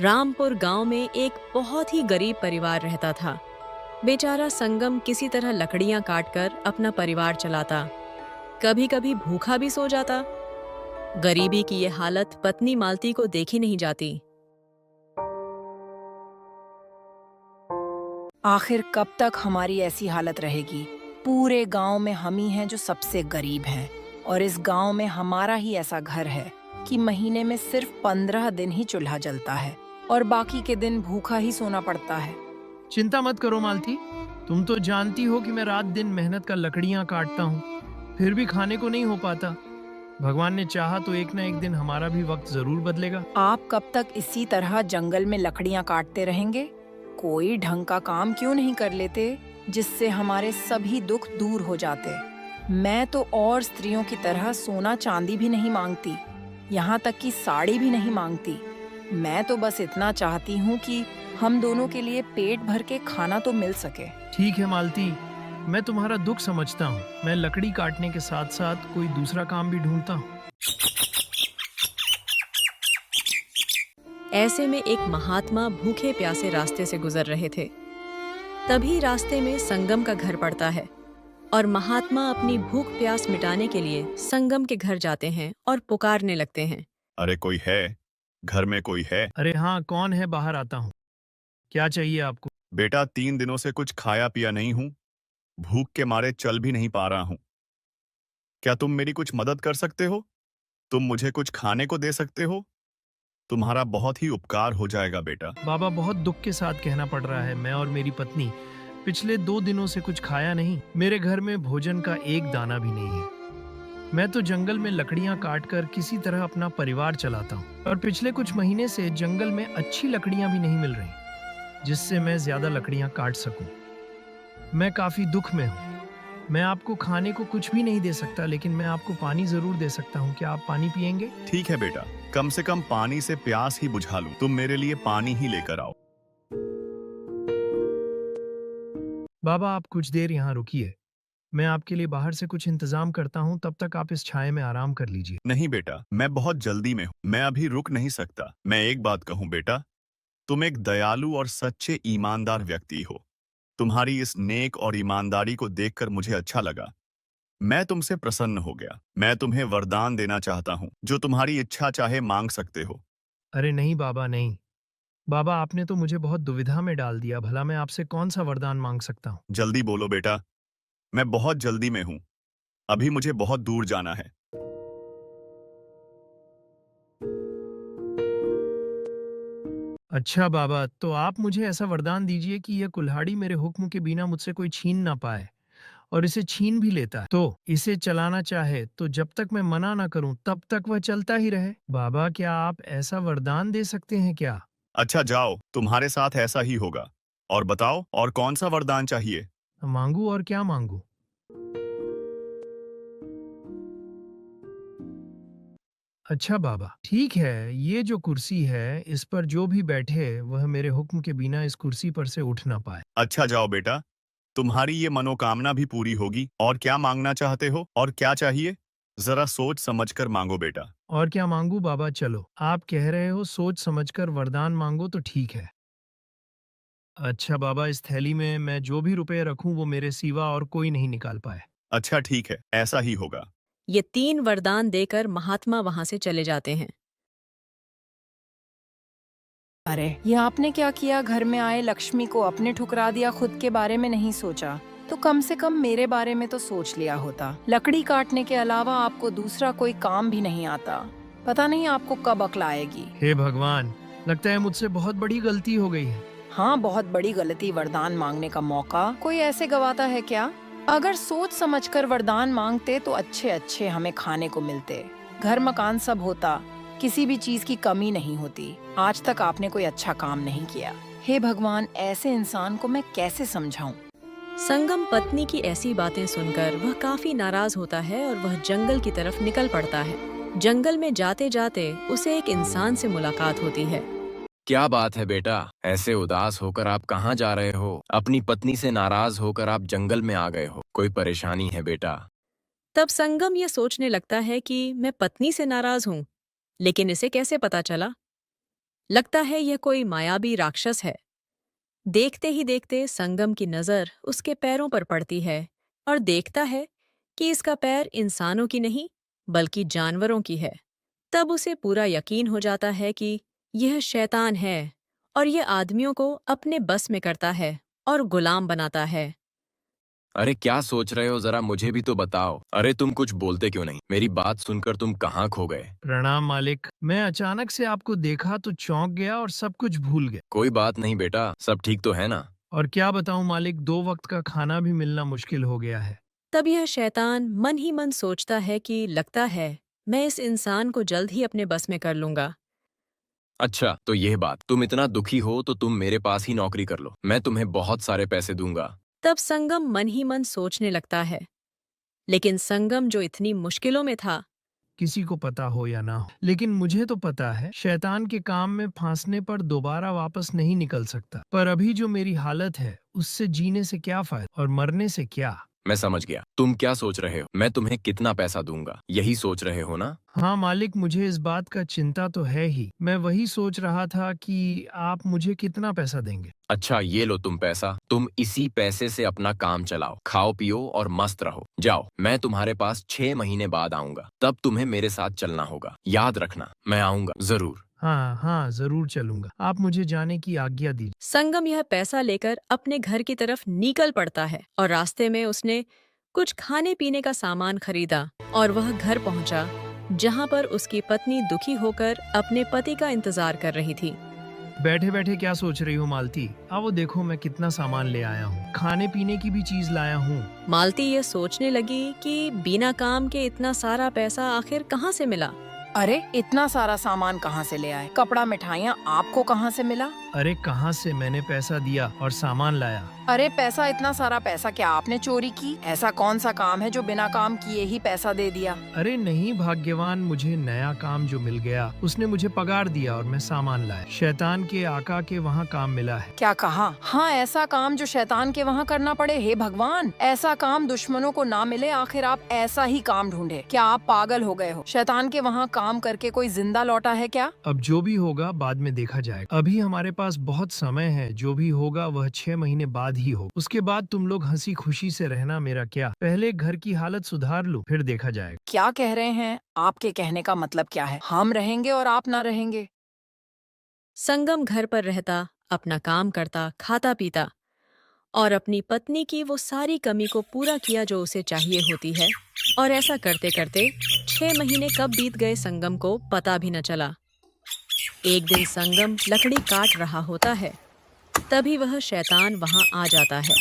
रामपुर गांव में एक बहुत ही गरीब परिवार रहता था। बेचारा संगम किसी तरह लकड़ियां काटकर अपना परिवार चलाता। कभी कभी भूखा भी सो जाता। गरीबी की ये हालत पत्नी मालती को देखी नहीं जाती। आखिर कब तक हमारी ऐसी हालत रहेगी? पूरे गांव में हम ही हैं जो सबसे गरीब हैं और इस गांव में हमारा ही ऐसा घर है कि महीने में सिर्फ 15 दिन ही चूल्हा जलता है और बाकी के दिन भूखा ही सोना पड़ता है। चिंता मत करो मालती, तुम तो जानती हो कि मैं रात दिन मेहनत कर लकड़ियां काटता हूँ, फिर भी खाने को नहीं हो पाता। भगवान ने चाहा तो एक ना एक दिन हमारा भी वक्त जरूर बदलेगा। आप कब तक इसी तरह जंगल में लकड़ियां काटते रहेंगे? कोई ढंग का काम क्यों नहीं कर लेते जिससे हमारे सभी दुख दूर हो जाते? मैं तो और स्त्रियों की तरह सोना चांदी भी नहीं मांगती, यहाँ तक कि साड़ी भी नहीं मांगती। मैं तो बस इतना चाहती हूँ कि हम दोनों के लिए पेट भर के खाना तो मिल सके। ठीक है मालती, मैं तुम्हारा दुख समझता हूँ। मैं लकड़ी काटने के साथ साथ कोई दूसरा काम भी ढूंढता हूँ। ऐसे में एक महात्मा भूखे प्यासे रास्ते से गुजर रहे थे। तभी रास्ते में संगम का घर पड़ता है और महात्मा अपनी भूख प्यास मिटाने के लिए संगम के घर जाते हैं और पुकारने लगते हैं। अरे कोई है? घर में कोई है? अरे हाँ, कौन है? बाहर आता हूँ। क्या चाहिए आपको? बेटा 3 दिनों से कुछ खाया पिया नहीं हूँ, भूख के मारे चल भी नहीं पा रहा हूँ। क्या तुम मेरी कुछ मदद कर सकते हो? तुम मुझे कुछ खाने को दे सकते हो? तुम्हारा बहुत ही उपकार हो जाएगा बेटा। बाबा, बहुत दुख के साथ कहना पड़ रहा है, मैं और मेरी पत्नी पिछले 2 दिनों से कुछ खाया नहीं। मेरे घर में भोजन का एक दाना भी नहीं है। मैं तो जंगल में लकड़ियां काटकर किसी तरह अपना परिवार चलाता हूँ और पिछले कुछ महीने से जंगल में अच्छी लकड़ियां भी नहीं मिल रही जिससे मैं ज्यादा लकड़ियां काट सकूं। मैं काफी दुख में हूँ। मैं आपको खाने को कुछ भी नहीं दे सकता, लेकिन मैं आपको पानी जरूर दे सकता हूँ। क्या आप पानी पियेंगे? ठीक है बेटा, कम से कम पानी से प्यास ही बुझा लूं। तुम मेरे लिए पानी ही लेकर आओ। बाबा, आप कुछ देर यहाँ रुकिए, मैं आपके लिए बाहर से कुछ इंतजाम करता हूँ। तब तक आप इस छाये में आराम कर लीजिए। नहीं बेटा, मैं बहुत जल्दी में हूँ, मैं अभी रुक नहीं सकता। मैं एक बात कहूँ बेटा, तुम एक दयालु और सच्चे ईमानदार व्यक्ति हो। तुम्हारी इस नेक और ईमानदारी को देखकर मुझे अच्छा लगा। मैं तुमसे प्रसन्न हो गया। मैं तुम्हें वरदान देना चाहता हूँ, जो तुम्हारी इच्छा चाहे मांग सकते हो। अरे नहीं बाबा, नहीं। बाबा, आपने तो मुझे बहुत दुविधा में डाल दिया। भला मैं आपसे कौन सा वरदान मांग सकता हूँ? जल्दी बोलो बेटा, मैं बहुत जल्दी में हूँ। अभी मुझे बहुत दूर जाना है। अच्छा बाबा, तो आप मुझे ऐसा वरदान दीजिए कि यह कुल्हाड़ी मेरे हुक्म के बिना मुझसे कोई छीन ना पाए, और इसे छीन भी लेता है तो इसे चलाना चाहे तो जब तक मैं मना ना करूं तब तक वह चलता ही रहे। बाबा, क्या आप ऐसा वरदान दे सकते हैं क्या? अच्छा जाओ, तुम्हारे साथ ऐसा ही होगा। और बताओ, और कौन सा वरदान चाहिए? मांगू, और क्या मांगू? अच्छा बाबा, ठीक है। ये जो कुर्सी है, इस पर जो भी बैठे वह मेरे हुक्म के बिना इस कुर्सी पर से उठ ना पाए। अच्छा जाओ बेटा, तुम्हारी ये मनोकामना भी पूरी होगी। और क्या मांगना चाहते हो और क्या चाहिए? जरा सोच समझकर मांगो बेटा। और क्या मांगू बाबा? चलो, आप कह रहे हो सोच समझकर वरदान मांगो तो ठीक है। अच्छा बाबा, इस थैली में मैं जो भी रुपए रखूं वो मेरे सिवा और कोई नहीं निकाल पाए। अच्छा ठीक है, ऐसा ही होगा। ये 3 वरदान देकर महात्मा वहां से चले जाते हैं। अरे, ये आपने क्या किया? घर में आए लक्ष्मी को अपने ठुकरा दिया, खुद के बारे में नहीं सोचा। तो कम से कम मेरे बारे में तो सोच लिया होता। लकड़ी काटने के अलावा आपको दूसरा कोई काम भी नहीं आता। पता नहीं आपको कब अक्ल आएगी। हे भगवान, लगता है मुझसे बहुत बड़ी गलती हो गई है। हाँ, बहुत बड़ी गलती। वरदान मांगने का मौका कोई ऐसे गवाता है क्या? अगर सोच समझकर वरदान मांगते तो अच्छे अच्छे हमें खाने को मिलते, घर मकान सब होता, किसी भी चीज की कमी नहीं होती। आज तक आपने कोई अच्छा काम नहीं किया। हे भगवान, ऐसे इंसान को मैं कैसे समझाऊं? संगम पत्नी की ऐसी बातें सुनकर वह काफी नाराज होता है और वह जंगल की तरफ निकल पड़ता है। जंगल में जाते जाते उसे एक इंसान से मुलाकात होती है। क्या बात है बेटा, ऐसे उदास होकर आप कहाँ जा रहे हो? अपनी पत्नी से नाराज होकर आप जंगल में आ गए हो। कोई परेशानी है बेटा? तब संगम ये सोचने लगता है कि मैं पत्नी से नाराज हूँ, लेकिन इसे कैसे पता चला? लगता है यह कोई मायावी राक्षस है। देखते ही देखते संगम की नजर उसके पैरों पर पड़ती है और देखता है कि इसका पैर इंसानों की नहीं बल्कि जानवरों की है। तब उसे पूरा यकीन हो जाता है कि यह शैतान है और यह आदमियों को अपने बस में करता है और गुलाम बनाता है। अरे क्या सोच रहे हो, जरा मुझे भी तो बताओ। अरे तुम कुछ बोलते क्यों नहीं? मेरी बात सुनकर तुम कहाँ खो गए? प्रणाम मालिक, मैं अचानक से आपको देखा तो चौंक गया और सब कुछ भूल गया। कोई बात नहीं बेटा, सब ठीक तो है ना? और क्या बताऊं मालिक, 2 वक्त का खाना भी मिलना मुश्किल हो गया है। तब यह शैतान मन ही मन सोचता है कि लगता है मैं इस इंसान को जल्द ही अपने बस में कर लूंगा। अच्छा तो यह बात, तुम इतना दुखी हो तो तुम मेरे पास ही नौकरी कर लो, मैं तुम्हें बहुत सारे पैसे दूंगा। तब संगम मन ही मन सोचने लगता है, लेकिन संगम जो इतनी मुश्किलों में था, किसी को पता हो या ना हो, लेकिन मुझे तो पता है शैतान के काम में फांसने पर दोबारा वापस नहीं निकल सकता। पर अभी जो मेरी हालत है उससे जीने से क्या फायदा और मरने से क्या। मैं समझ गया तुम क्या सोच रहे हो, मैं तुम्हें कितना पैसा दूंगा, यही सोच रहे हो ना? हाँ मालिक, मुझे इस बात का चिंता तो है ही। मैं वही सोच रहा था कि आप मुझे कितना पैसा देंगे। अच्छा ये लो तुम पैसा, तुम इसी पैसे से अपना काम चलाओ, खाओ पियो और मस्त रहो। जाओ, मैं तुम्हारे पास 6 महीने बाद आऊंगा, तब तुम्हें मेरे साथ चलना होगा। याद रखना, मैं आऊंगा जरूर। हाँ हाँ, जरूर चलूंगा। आप मुझे जाने की आज्ञा दीजिए। संगम यह पैसा लेकर अपने घर की तरफ निकल पड़ता है और रास्ते में उसने कुछ खाने पीने का सामान खरीदा और वह घर पहुंचा, जहां पर उसकी पत्नी दुखी होकर अपने पति का इंतजार कर रही थी। बैठे बैठे क्या सोच रही हो मालती? आओ देखो मैं कितना सामान ले आया हूँ, खाने पीने की भी चीज लाया हूँ। मालती ये सोचने लगी कि बिना काम के इतना सारा पैसा आखिर कहाँ से मिला। अरे इतना सारा सामान कहाँ से ले आए? कपड़ा मिठाइयाँ आपको कहाँ से मिला? अरे कहाँ से, मैंने पैसा दिया और सामान लाया। अरे पैसा, इतना सारा पैसा क्या आपने चोरी की? ऐसा कौन सा काम है जो बिना काम किए ही पैसा दे दिया? अरे नहीं भाग्यवान, मुझे नया काम जो मिल गया उसने मुझे पगार दिया और मैं सामान लाया। शैतान के आका के वहाँ काम मिला है। क्या कहा? हाँ, ऐसा काम जो शैतान के वहाँ करना पड़े? हे भगवान, ऐसा काम दुश्मनों को ना मिले, आखिर आप ऐसा ही काम ढूंढे। क्या आप पागल हो गए हो? शैतान के वहाँ काम करके कोई जिंदा लौटा है क्या? अब जो भी होगा बाद में देखा जाएगा। अभी हमारे पास बहुत समय है, जो भी होगा वह 6 महीने बाद ही हो। उसके बाद तुम लोग हंसी खुशी से रहना, मेरा क्या। पहले घर की हालत सुधार लो, फिर देखा जाएगा। क्या कह रहे हैं? आपके कहने का मतलब क्या है? हम रहेंगे और आप ना रहेंगे? संगम घर पर रहता, अपना काम करता, खाता पीता और अपनी पत्नी की वो सारी कमी को पूरा किया जो उसे चाहिए होती है। और ऐसा करते करते 6 महीने कब बीत गए संगम को पता भी न चला। एक दिन संगम लकड़ी काट रहा होता है, तभी वह शैतान वहां आ जाता है।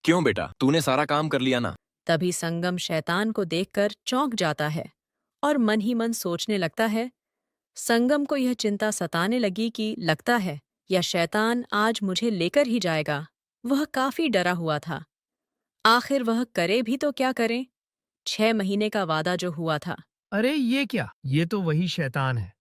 क्यों बेटा, तूने सारा काम कर लिया ना? तभी संगम शैतान को देखकर चौंक जाता है और मन ही मन सोचने लगता है। संगम को यह चिंता सताने लगी कि लगता है यह शैतान आज मुझे लेकर ही जाएगा। वह काफी डरा हुआ था। आखिर वह करे भी तो क्या करे? 6 महीने का वादा जो हुआ था। अरे ये क्या, ये तो वही शैतान है।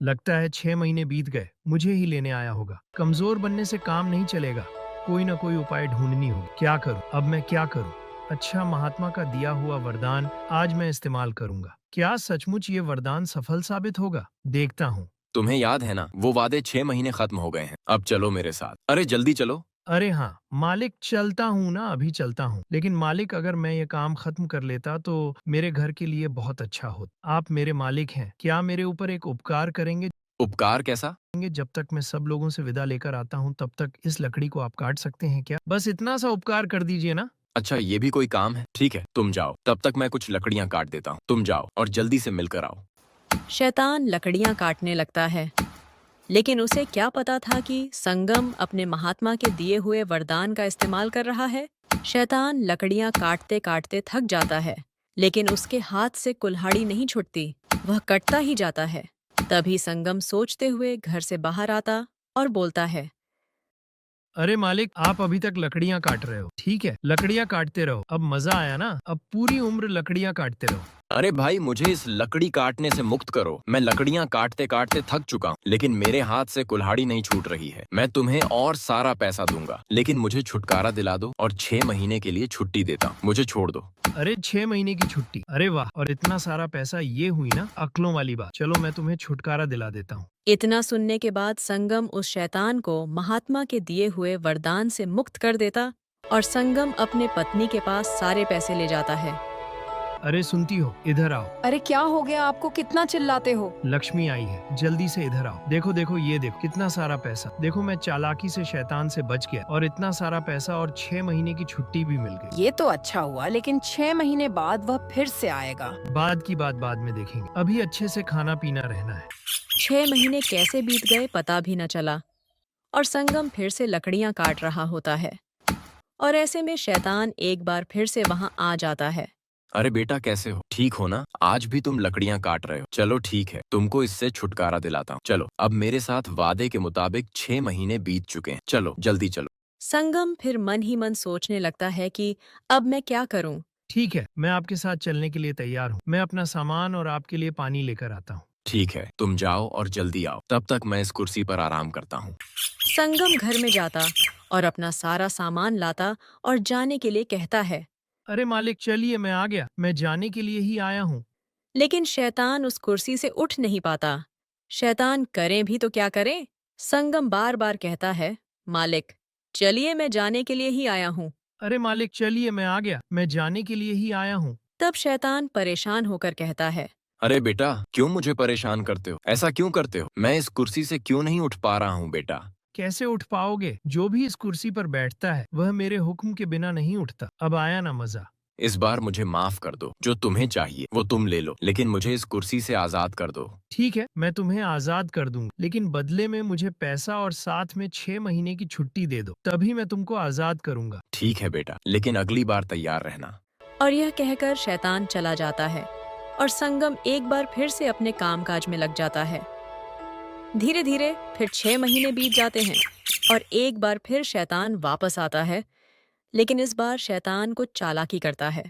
लगता है 6 महीने बीत गए, मुझे ही लेने आया होगा। कमजोर बनने से काम नहीं चलेगा, कोई ना कोई उपाय ढूंढनी होगी। क्या करूं अब, मैं क्या करूं? अच्छा, महात्मा का दिया हुआ वरदान आज मैं इस्तेमाल करूंगा। क्या सचमुच ये वरदान सफल साबित होगा? देखता हूँ। तुम्हें याद है ना, वो वादे 6 महीने खत्म हो गए हैं। अब चलो मेरे साथ। अरे जल्दी चलो। अरे हाँ मालिक, चलता हूँ ना, अभी चलता हूँ। लेकिन मालिक, अगर मैं ये काम खत्म कर लेता तो मेरे घर के लिए बहुत अच्छा होता। आप मेरे मालिक हैं, क्या मेरे ऊपर एक उपकार करेंगे? उपकार कैसा? जब तक मैं सब लोगों से विदा लेकर आता हूँ तब तक इस लकड़ी को आप काट सकते हैं क्या? बस इतना सा उपकार कर दीजिए ना। अच्छा ये भी कोई काम है? ठीक है तुम जाओ, तब तक मैं कुछ लकड़ियां काट देता हूँ। तुम जाओ और जल्दी से मिलकर आओ। शैतान लकड़ियां काटने लगता है, लेकिन उसे क्या पता था कि संगम अपने महात्मा के दिए हुए वरदान का इस्तेमाल कर रहा है। शैतान लकड़ियां काटते काटते थक जाता है, लेकिन उसके हाथ से कुल्हाड़ी नहीं छूटती, वह कटता ही जाता है। तभी संगम सोचते हुए घर से बाहर आता और बोलता है। अरे मालिक, आप अभी तक लकड़ियां काट रहे हो? ठीक है, लकड़ियाँ काटते रहो। अब मजा आया ना? अब पूरी उम्र लकड़ियाँ काटते रहो। अरे भाई, मुझे इस लकड़ी काटने से मुक्त करो। मैं लकड़ियाँ काटते काटते थक चुका हूँ, लेकिन मेरे हाथ से कुल्हाड़ी नहीं छूट रही है। मैं तुम्हें और सारा पैसा दूंगा, लेकिन मुझे छुटकारा दिला दो और 6 महीने के लिए छुट्टी देता हूँ। मुझे छोड़ दो। अरे 6 महीने की छुट्टी? अरे वाह! और इतना सारा पैसा, ये हुई ना अक्लों वाली बात। चलो मैं तुम्हें छुटकारा दिला देता हूँ। इतना सुनने के बाद संगम उस शैतान को महात्मा के दिए हुए वरदान से मुक्त कर देता और संगम अपने पत्नी के पास सारे पैसे ले जाता है। अरे सुनती हो, इधर आओ। अरे क्या हो गया आपको, कितना चिल्लाते हो? लक्ष्मी आई है, जल्दी से इधर आओ। देखो देखो, ये देखो कितना सारा पैसा। देखो मैं चालाकी से शैतान से बच गया और इतना सारा पैसा और 6 महीने की छुट्टी भी मिल गई। ये तो अच्छा हुआ, लेकिन 6 महीने बाद वह फिर से आएगा। बाद की बात बाद में देखेंगे, अभी अच्छे से खाना पीना रहना है। 6 महीने कैसे बीत गए पता भी न चला और संगम फिर से लकड़ियां काट रहा होता है और ऐसे में शैतान एक बार फिर से वहां आ जाता है। अरे बेटा, कैसे हो? ठीक हो ना? आज भी तुम लकड़ियाँ काट रहे हो? चलो ठीक है, तुमको इससे छुटकारा दिलाता हूँ। चलो, अब मेरे साथ वादे के मुताबिक 6 महीने बीत चुके हैं। चलो जल्दी चलो। संगम फिर मन ही मन सोचने लगता है कि अब मैं क्या करूं। ठीक है, मैं आपके साथ चलने के लिए तैयार हूँ। मैं अपना सामान और आपके लिए पानी लेकर आता हूँ। ठीक है, तुम जाओ और जल्दी आओ। तब तक मैं इस कुर्सी पर आराम करता हूँ। संगम घर में जाता और अपना सारा सामान लाता और जाने के लिए कहता है, अरे मालिक चलिए, मैं आ गया। मैं जाने के लिए ही आया हूँ। लेकिन शैतान उस कुर्सी से उठ नहीं पाता। शैतान करें भी तो क्या करें? संगम बार बार कहता है, मालिक चलिए, मैं जाने के लिए ही आया हूँ। अरे मालिक चलिए, मैं आ गया। मैं जाने के लिए ही आया हूँ। तब शैतान परेशान होकर कहता है, अरे बेटा, क्यों मुझे परेशान करते हो? ऐसा क्यों करते हो? मैं इस कुर्सी से क्यों नहीं उठ पा रहा हूँ बेटा? कैसे उठ पाओगे? जो भी इस कुर्सी पर बैठता है वह मेरे हुक्म के बिना नहीं उठता। अब आया ना मजा? इस बार मुझे माफ कर दो। जो तुम्हें चाहिए वो तुम ले लो, लेकिन मुझे इस कुर्सी से आजाद कर दो। ठीक है, मैं तुम्हें आजाद कर दूंगा, लेकिन बदले में मुझे पैसा और साथ में 6 महीने की छुट्टी दे दो, तभी मैं तुमको आजाद करूंगा। ठीक है बेटा, लेकिन अगली बार तैयार रहना। और यह कहकर शैतान चला जाता है और संगम एक बार फिर से अपने कामकाज में लग जाता है। धीरे धीरे फिर 6 महीने बीत जाते हैं और एक बार फिर शैतान वापस आता है, लेकिन इस बार शैतान कुछ चालाकी करता है।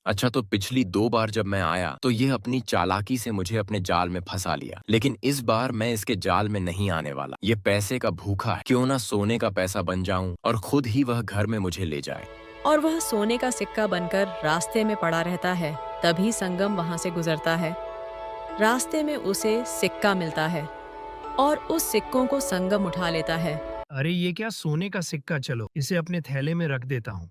अच्छा, तो पिछली 2 बार जब मैं आया तो ये अपनी चालाकी से मुझे अपने जाल में फंसा लिया, लेकिन इस बार मैं इसके जाल में नहीं आने वाला। ये पैसे का भूखा है, क्यों ना सोने का पैसा बन जाऊं और खुद ही वह घर में मुझे ले जाए। और वह सोने का सिक्का बनकर रास्ते में पड़ा रहता है। तभी संगम वहां से गुजरता है। रास्ते में उसे सिक्का मिलता है और उस सिक्कों को संगम उठा लेता है। अरे ये क्या सोने का सिक्का? चलो इसे अपने थैले में रख देता हूँ।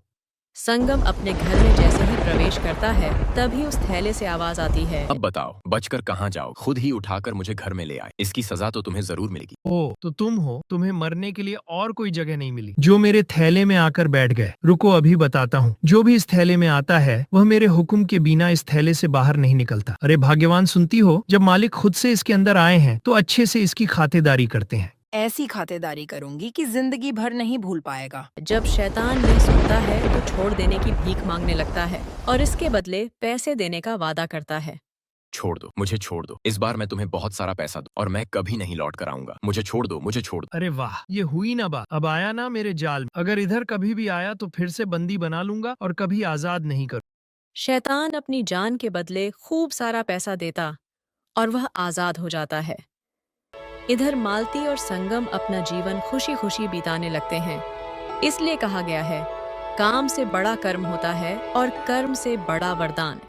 संगम अपने घर में जैसे ही प्रवेश करता है, तभी उस थैले से आवाज आती है, अब बताओ, बचकर कहाँ जाओ? खुद ही उठाकर मुझे घर में ले आए। इसकी सजा तो तुम्हें जरूर मिलेगी। ओ, तो तुम हो? तुम्हें मरने के लिए और कोई जगह नहीं मिली जो मेरे थैले में आकर बैठ गए? रुको, अभी बताता हूँ। जो भी इस थैले में आता है वह मेरे हुक्म के बिना इस थैले से बाहर नहीं निकलता। अरे भाग्यवान, सुनती हो? जब मालिक खुद से इसके अंदर आए हैं तो अच्छे से इसकी खातिरदारी करते हैं। ऐसी खातिरदारी करूंगी कि जिंदगी भर नहीं भूल पाएगा। जब शैतान यह सुनता है तो छोड़ देने की भीख मांगने लगता है और इसके बदले पैसे देने का वादा करता है। छोड़ दो, मुझे छोड़ दो। इस बार मैं तुम्हें बहुत सारा पैसा दूं और मैं कभी नहीं लौट कर आऊंगा। मुझे छोड़ दो, मुझे छोड़ दो। अरे वाह, ये हुई ना बात। अब आया ना मेरे जाल में। अगर इधर कभी भी आया तो फिर से बंदी बना लूंगा और कभी आजाद नहीं करूँ। शैतान अपनी जान के बदले खूब सारा पैसा देता और वह आजाद हो जाता है। इधर मालती और संगम अपना जीवन खुशी खुशी बिताने लगते हैं। इसलिए कहा गया है, काम से बड़ा कर्म होता है और कर्म से बड़ा वरदान।